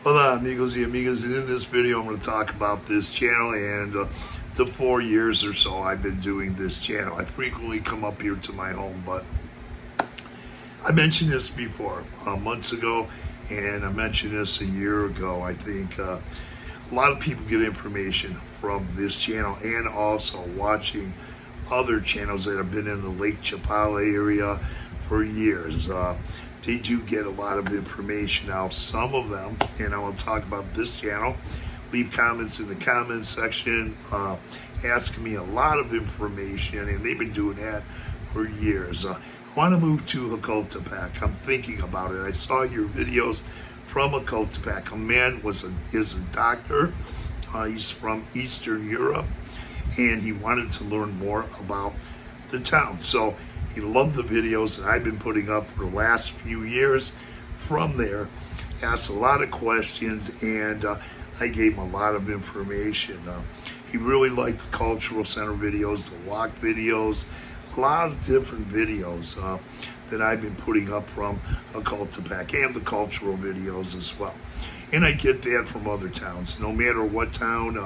Hola amigos y amigas, and in this video I'm going to talk about this channel and the 4 years or so I've been doing this channel. I frequently come up here to my home, but I mentioned this before months ago, and I mentioned this a year ago. I think a lot of people get information from this channel and also watching other channels that have been in the Lake Chapala area for years. They do get a lot of information out. Some of them, and I want to talk about this channel, leave comments in the comments section, asking me a lot of information, and they've been doing that for years. I want to move to Chapala. I'm thinking about it. I saw your videos from Chapala. A man is a doctor. He's from Eastern Europe, and he wanted to learn more about the town. So he loved the videos that I've been putting up for the last few years. From there, asked a lot of questions, and I gave him a lot of information. He really liked the cultural center videos, the walk videos, a lot of different videos that I've been putting up from Chapala, and the cultural videos as well. And I get that from other towns. No matter what town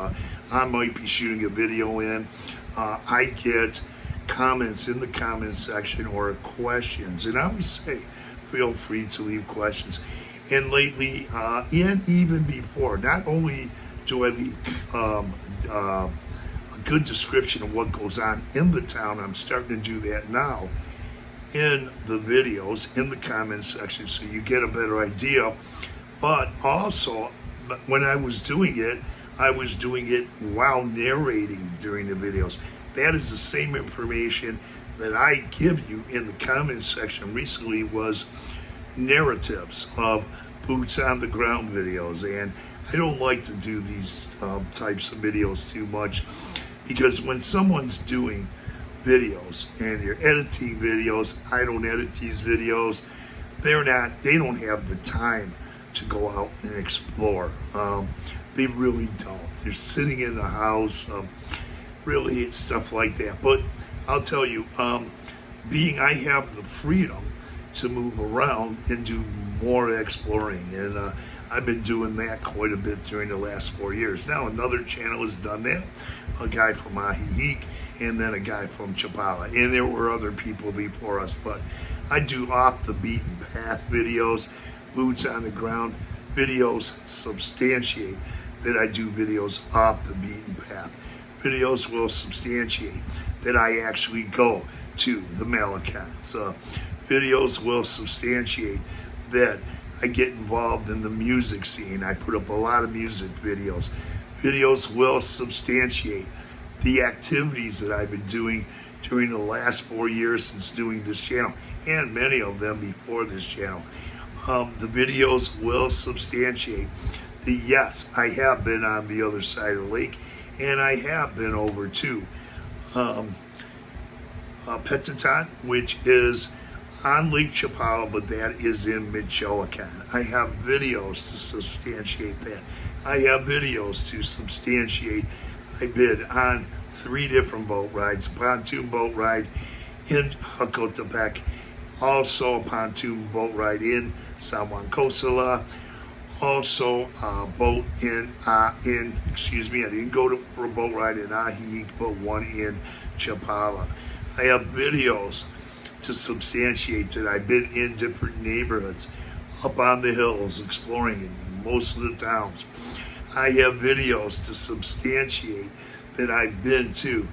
I might be shooting a video in, I get comments in the comments section or questions, and I always say feel free to leave questions. And lately, and even before, not only do I leave a good description of what goes on in the town, I'm starting to do that now in the videos, in the comments section, so you get a better idea. But also, when I was doing it while narrating during the videos. That is the same information that I give you in the comments section recently was narratives of boots on the ground videos. And I don't like to do these types of videos too much, because when someone's doing videos and you're editing videos, I don't edit these videos. They don't have the time to go out and explore. They really don't. They're sitting in the house, really stuff like that. But I'll tell you, I have the freedom to move around and do more exploring, and I've been doing that quite a bit during the last 4 years. Now another channel has done that, a guy from Ajijic, and then a guy from Chapala, and there were other people before us. But I do off the beaten path videos, boots on the ground videos, substantiate that I do videos off the beaten path. Videos will substantiate that I actually go to the Malakats. Videos will substantiate that I get involved in the music scene. I put up a lot of music videos. Videos will substantiate the activities that I've been doing during the last 4 years since doing this channel, and many of them before this channel. The videos will substantiate the yes, I have been on the other side of the lake, and I have been over to Petitton, which is on Lake Chapala, but that is in Michoacan. I have videos to substantiate that. I have videos to substantiate I've been on 3 different boat rides, a pontoon boat ride in Chapala, also a pontoon boat ride in San Juan Costa, also a boat I didn't go for a boat ride in Ajijic, but one in Chapala. I have videos to substantiate that I've been in different neighborhoods, up on the hills, exploring in most of the towns. I have videos to substantiate that I've been to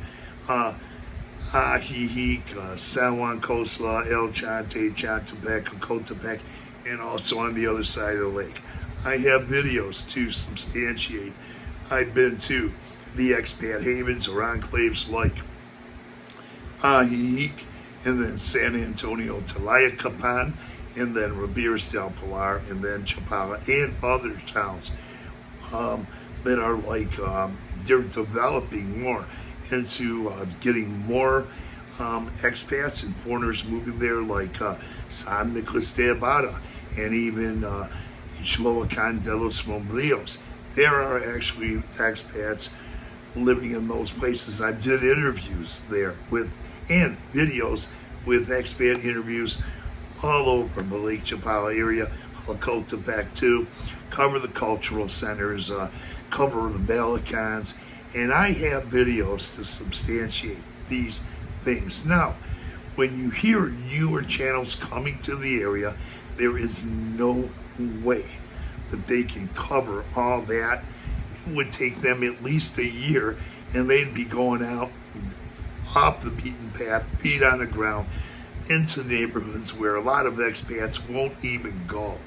Ajijic, San Juan Costa, El Chante, Chantepec, Cotepec, and also on the other side of the lake. I have videos to substantiate I've been to the expat havens or enclaves like Ajijic, and then San Antonio, Tlayacapan, and then Riberas del Pilar, and then Chapala, and other towns that are like, they're developing more into getting more expats and foreigners moving there, like San Nicolas de Abada, and even Michoacan de los Mombrillos. There are actually expats living in those places. I did interviews there and videos with expat interviews all over the Lake Chapala area, Lakota too, cover the cultural centers, cover the Balikans, and I have videos to substantiate these things. Now, when you hear newer channels coming to the area, there is no way that they can cover all that. It would take them at least a year, and they'd be going out off the beaten path, feet on the ground, into neighborhoods where a lot of expats won't even go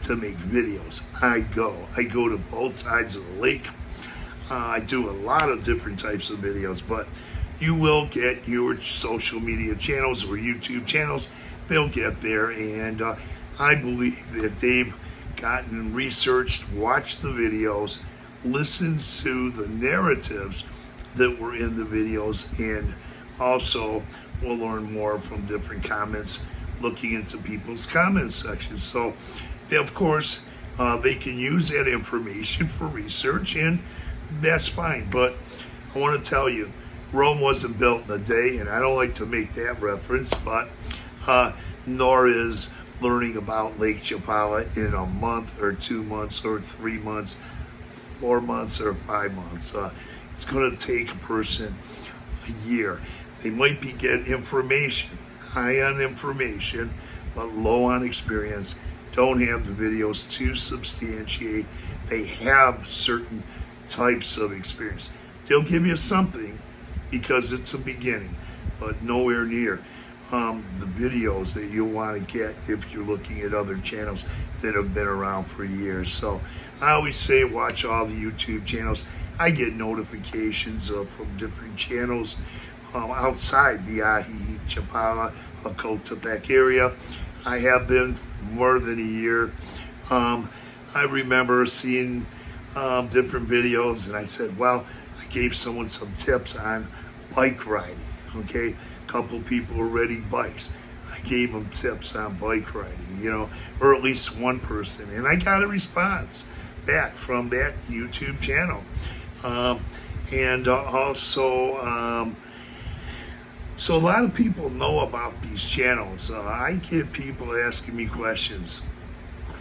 to make videos. I go to both sides of the lake. I do a lot of different types of videos, but you will get your social media channels or YouTube channels. They'll get there, and I believe that they've gotten researched, watched the videos, listened to the narratives that were in the videos, and also will learn more from different comments, looking into people's comment sections. So, of course, they can use that information for research, and that's fine. But I want to tell you, Rome wasn't built in a day, and I don't like to make that reference, but nor is learning about Lake Chapala in a month or 2 months or 3 months, 4 months or 5 months. It's going to take a person a year. They might be getting information, high on information, but low on experience, don't have the videos to substantiate. They have certain types of experience. They'll give you something because it's a beginning, but nowhere near the videos that you'll want to get if you're looking at other channels that have been around for years. So I always say watch all the YouTube channels. I get notifications from different channels outside the Ahi, Chapala, Lakota area. I have been for more than a year. I remember seeing different videos, and I said, well, I gave someone some tips on bike riding, okay? A couple people were renting bikes. I gave them tips on bike riding, or at least one person, and I got a response back from that YouTube channel. And also, so a lot of people know about these channels. I get people asking me questions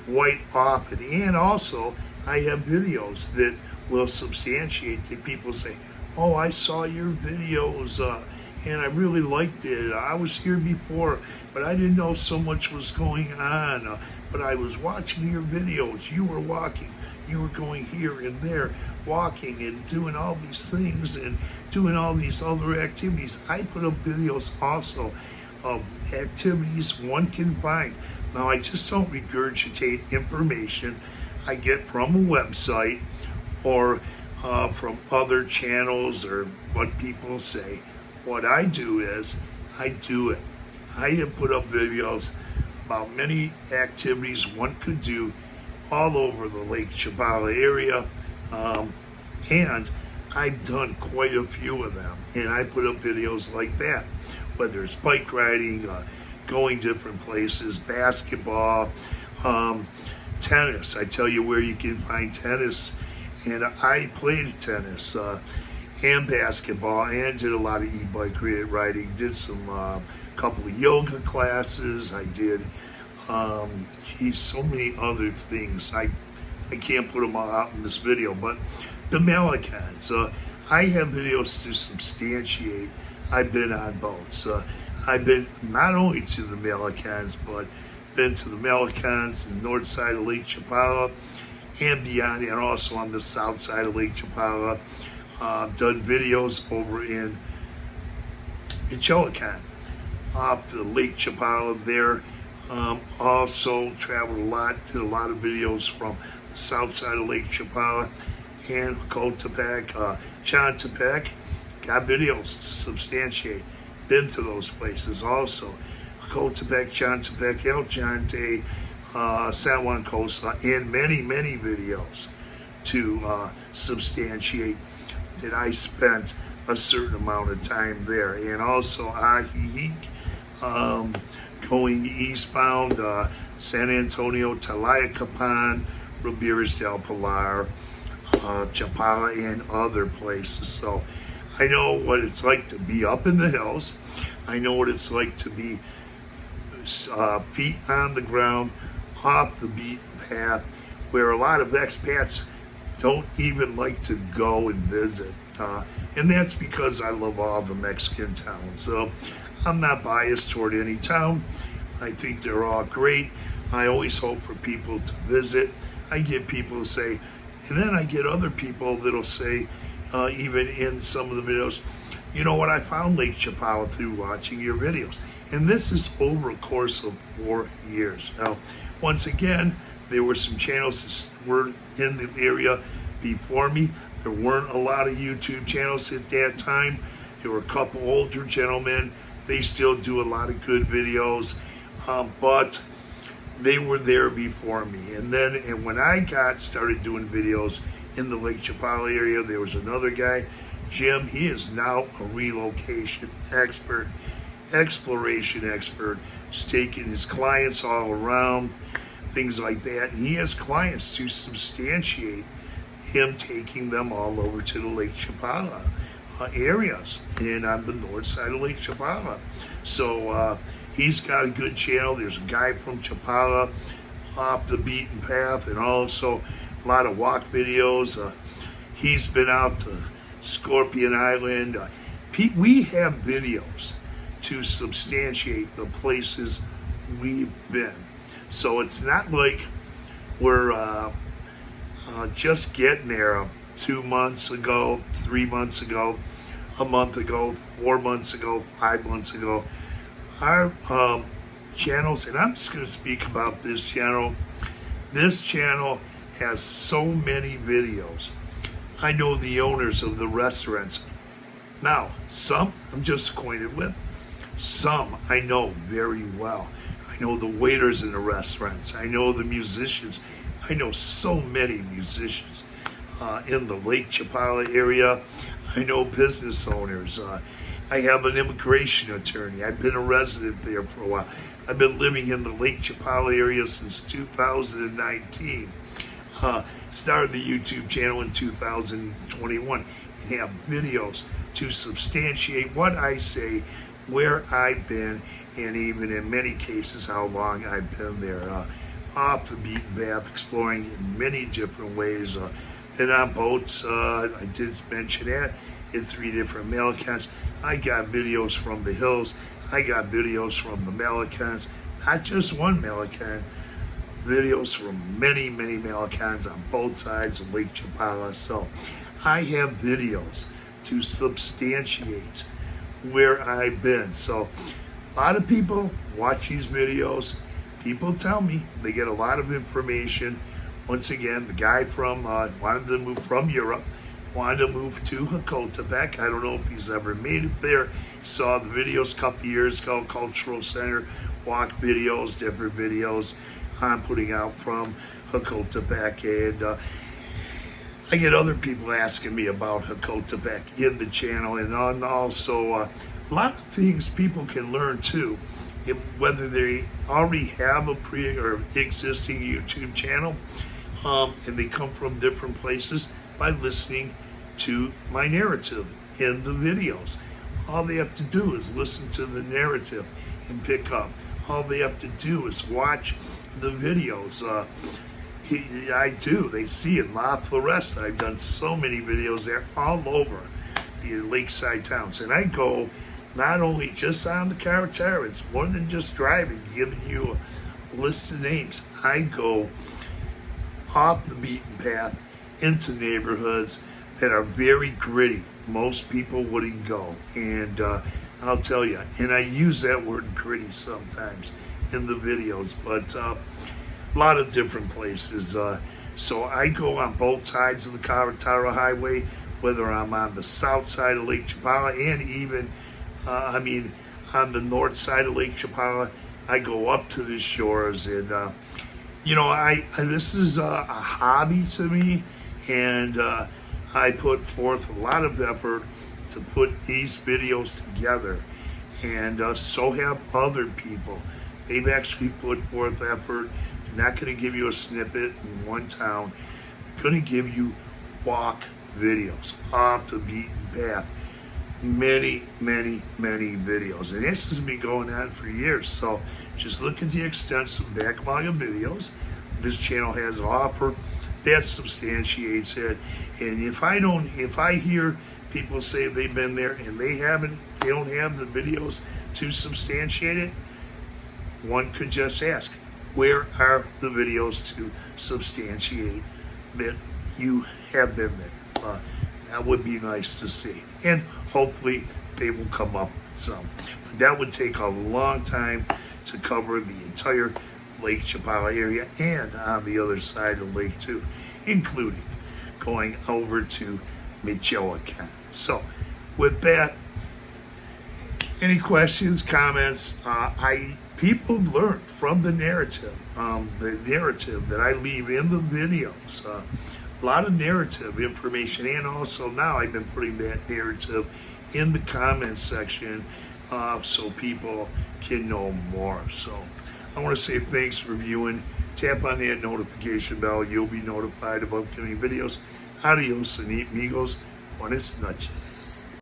quite often, and also I have videos that will substantiate that people say, oh, I saw your videos and I really liked it. I was here before, but I didn't know so much was going on. But I was watching your videos. You were walking. You were going here and there, walking and doing all these things and doing all these other activities. I put up videos also of activities one can find. Now, I just don't regurgitate information I get from a website or from other channels or what people say. What I do is, I do it. I have put up videos about many activities one could do all over the Lake Chapala area, and I've done quite a few of them, and I put up videos like that, whether it's bike riding, going different places, basketball, tennis. I tell you where you can find tennis, and I played tennis and basketball, and did a lot of e-bike riding, did some couple of yoga classes. I did so many other things. I can't put them all out in this video, but the Malikans, I have videos to substantiate. I've been on boats. I've been not only to the Malikans, but been to the Malikans, the north side of Lake Chapala and beyond, and also on the south side of Lake Chapala. Done videos over in Chilican, off the Lake Chapala there. Also traveled a lot, did a lot of videos from the south side of Lake Chapala and Lakota, Chantepec. Got videos to substantiate. Been to those places also. Lakota, Chantepec, El Chante, San Juan Costa, and many, many videos to substantiate that I spent a certain amount of time there. And also Ahi, going eastbound, San Antonio, Talayacapan, Ramirez del Pilar, Chapala, and other places. So I know what it's like to be up in the hills. I know what it's like to be feet on the ground, off the beaten path, where a lot of expats don't even like to go and visit. And that's because I love all the Mexican towns. So I'm not biased toward any town. I think they're all great. I always hope for people to visit. I get people to say, and then I get other people that'll say, even in some of the videos, you know what, I found Lake Chapala through watching your videos. And this is over a course of 4 years. Now, once again, there were some channels that were in the area before me. There weren't a lot of YouTube channels at that time. There were a couple older gentlemen. They still do a lot of good videos, but they were there before me. And when I started doing videos in the Lake Chapala area, there was another guy, Jim. He is now a relocation expert, exploration expert. He's taking his clients all around, things like that. And he has clients to substantiate him taking them all over to the Lake Chapala areas and on the north side of Lake Chapala. So he's got a good channel. There's a guy from Chapala, Off the Beaten Path, and also a lot of walk videos. He's been out to Scorpion Island. We have videos to substantiate the places we've been. So it's not like we're just getting there 2 months ago, 3 months ago, a month ago, 4 months ago, 5 months ago. Our channels, and I'm just going to speak about this channel. This channel has so many videos. I know the owners of the restaurants. Now, some I'm just acquainted with. Some I know very well. I know the waiters in the restaurants. I know the musicians. I know so many musicians in the Lake Chapala area. I know business owners. I have an immigration attorney. I've been a resident there for a while. I've been living in the Lake Chapala area since 2019. Started the YouTube channel in 2021 and have videos to substantiate what I say, where I've been, and even in many cases how long I've been there. Off the beaten path, exploring in many different ways. Been on boats, I did mention that, in 3 different Malecons. I got videos from the hills. I got videos from the Malecons, not just one Malecon, videos from many, many Malecons on both sides of Lake Chapala. So I have videos to substantiate where I've been. So a lot of people watch these videos. People tell me they get a lot of information. Once again, the guy from wanted to move from Europe, wanted to move to Hacotepec. I don't know if he's ever made it there. Saw the videos a couple years ago, Cultural Center, walk videos, different videos I'm putting out from Hacotepec. And I get other people asking me about Hacotepec in the channel, and also a lot of things people can learn too. Whether they already have a or existing YouTube channel, and they come from different places, by listening to my narrative in the videos. All they have to do is listen to the narrative and pick up. All they have to do is watch the videos. They see in La Floresta, I've done so many videos there all over the lakeside towns. And I go not only just on the Carretera, it's more than just driving, giving you a list of names. I go off the beaten path into neighborhoods that are very gritty. Most people wouldn't go. And I'll tell you, and I use that word gritty sometimes in the videos, but a lot of different places. So I go on both sides of the Carretera Highway, whether I'm on the south side of Lake Chapala and even on the north side of Lake Chapala. I go up to the shores, and this is a hobby to me, and I put forth a lot of effort to put these videos together, and so have other people. They've actually put forth effort. They're not going to give you a snippet in one town. They're going to give you walk videos off the beaten path. many videos. And this has been going on for years. So just look at the extensive backlog of videos this channel has to offer. That substantiates it. And if I hear people say they've been there and they don't have the videos to substantiate it, one could just ask, where are the videos to substantiate that you have been there? That would be nice to see. And hopefully they will come up with some. But that would take a long time to cover the entire Lake Chapala area and on the other side of the lake too, including going over to Michoacan. So with that, any questions, comments? People learn from the narrative that I leave in the videos. A lot of narrative information, and also now I've been putting that narrative in the comments section so people can know more. So I want to say thanks for viewing. Tap on that notification bell. You'll be notified of upcoming videos. Adios, amigos. Buenas noches.